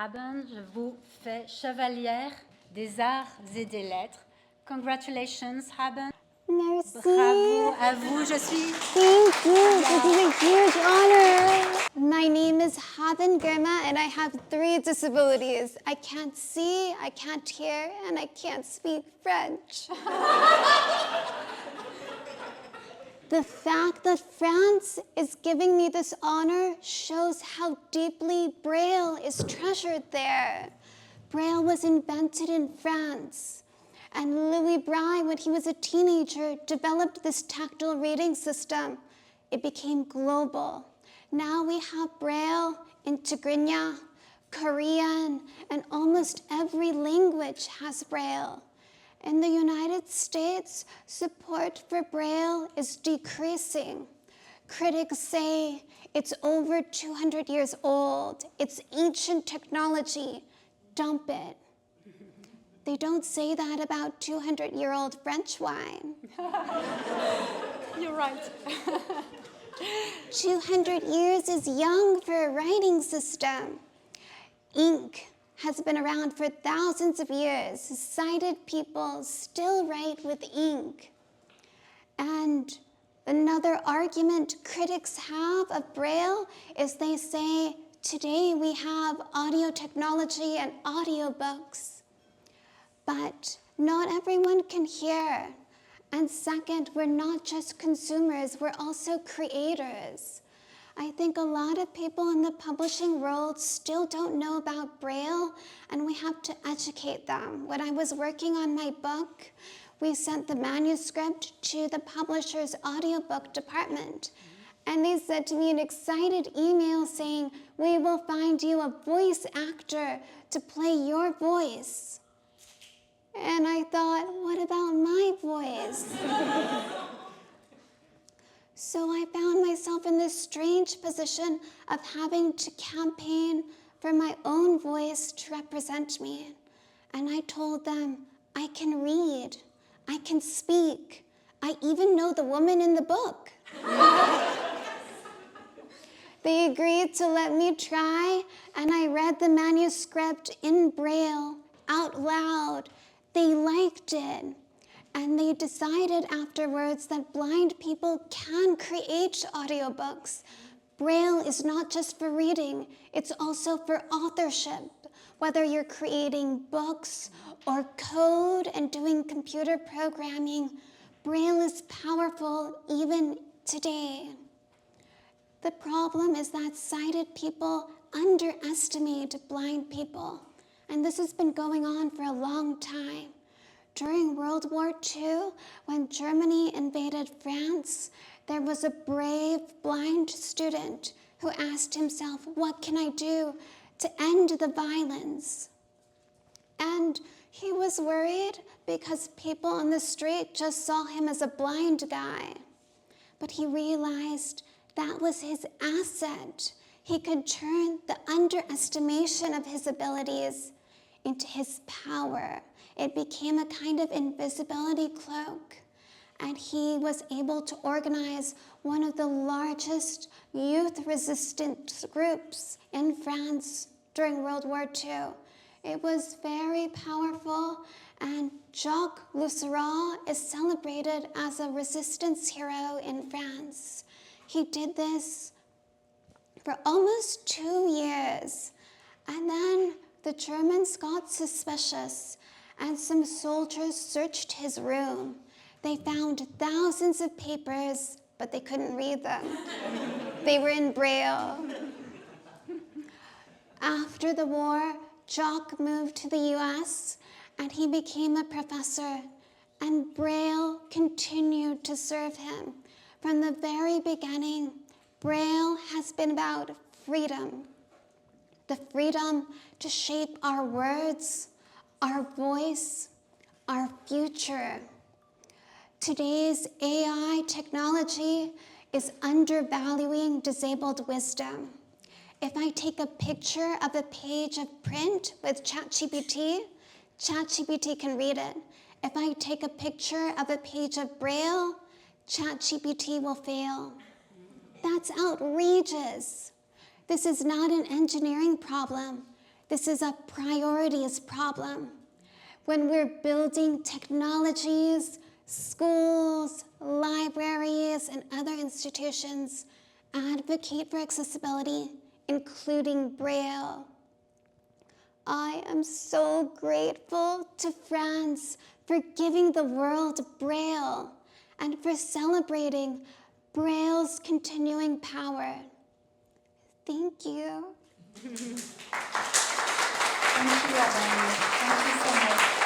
Haben, je vous fais chevalière des arts et des lettres. Congratulations, Haben. Merci. Bravo à vous, je suis... Thank you. This is a huge honor. My name is Haben Girma, and I have 3 disabilities. I can't see, I can't hear, and I can't speak French. The fact that France is giving me this honor shows how deeply Braille is treasured there. Braille was invented in France, and Louis Braille, when he was a teenager, developed this tactile reading system. It became global. Now we have Braille in Tigrinya, Korean, and almost every language has Braille. In the United States, support for Braille is decreasing. Critics say it's over 200 years old. It's ancient technology. Dump it. They don't say that about 200-year-old French wine. You're right. 200 years is young for a writing system. Ink has been around for thousands of years. Sighted people still write with ink. And another argument critics have of Braille is they say, today we have audio technology and audiobooks, but not everyone can hear. And second, we're not just consumers, we're also creators. I think a lot of people in the publishing world still don't know about Braille, and we have to educate them. When I was working on my book, we sent the manuscript to the publisher's audiobook department. And they sent me an excited email saying, we will find you a voice actor to play your voice. And I thought, what about my voice? So I found myself in this strange position of having to campaign for my own voice to represent me. And I told them, I can read, I can speak, I even know the woman in the book. They agreed to let me try, and I read the manuscript in Braille out loud. They liked it. And they decided afterwards that blind people can create audiobooks. Braille is not just for reading, it's also for authorship. Whether you're creating books or code and doing computer programming, Braille is powerful even today. The problem is that sighted people underestimate blind people. And this has been going on for a long time. During World War II, when Germany invaded France, there was a brave blind student who asked himself, what can I do to end the violence? And he was worried because people on the street just saw him as a blind guy. But he realized that was his asset. He could turn the underestimation of his abilities into his power. It became a kind of invisibility cloak, and he was able to organize one of the largest youth resistance groups in France during World War II. It was very powerful, and Jacques Lucera is celebrated as a resistance hero in France. He did this for almost 2 years, and then the Germans got suspicious, and some soldiers searched his room. They found thousands of papers, but they couldn't read them. They were in Braille. After the war, Jacques moved to the US, and he became a professor, and Braille continued to serve him. From the very beginning, Braille has been about freedom. The freedom to shape our words, our voice, our future. Today's AI technology is undervaluing disabled wisdom. If I take a picture of a page of print with ChatGPT, ChatGPT can read it. If I take a picture of a page of Braille, ChatGPT will fail. That's outrageous. This is not an engineering problem. This is a priorities problem. When we're building technologies, schools, libraries, and other institutions, advocate for accessibility, including Braille. I am so grateful to France for giving the world Braille and for celebrating Braille's continuing power. Thank you. Thank you, Adam. Thank you so much.